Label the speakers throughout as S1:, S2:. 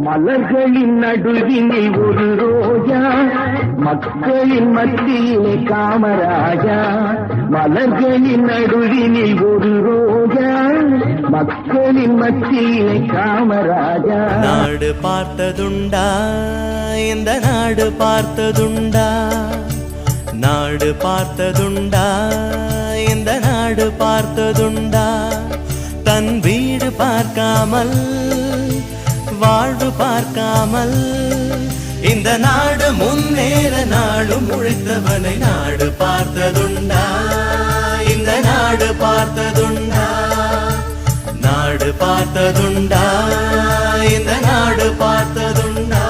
S1: மலர்களின் நடுவினில் ஒரு ரோஜா, மக்களின் மத்தியிலே காமராஜா. மலர்களின் நடுவினில் ஒரு ரோஜா, மக்களின் மத்தியிலே காமராஜா.
S2: நாடு பார்த்ததுண்டா, இந்த நாடு பார்த்ததுண்டா, நாடு பார்த்ததுண்டா, இந்த நாடு பார்த்ததுண்டா. தன் வீடு பார்க்காமல் வாழ்வு பார்க்காமல் இந்த நாடு முன்னேற நாடும் உழைத்தவனை நாடு பார்த்ததுண்டா, இந்த நாடு பார்த்ததுண்டா, நாடு பார்த்ததுண்டா, இந்த நாடு பார்த்ததுண்டா.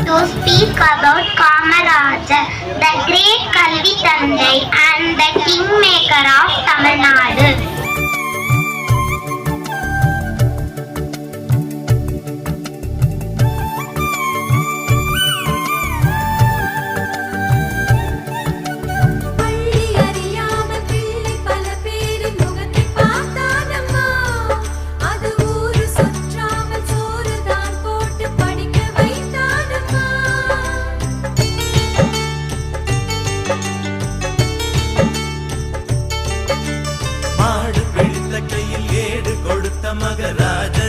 S3: To speak about Kamarajar, the great Kalvi Thandai and the kingmaker of Tamil Nadu.
S2: Maharaja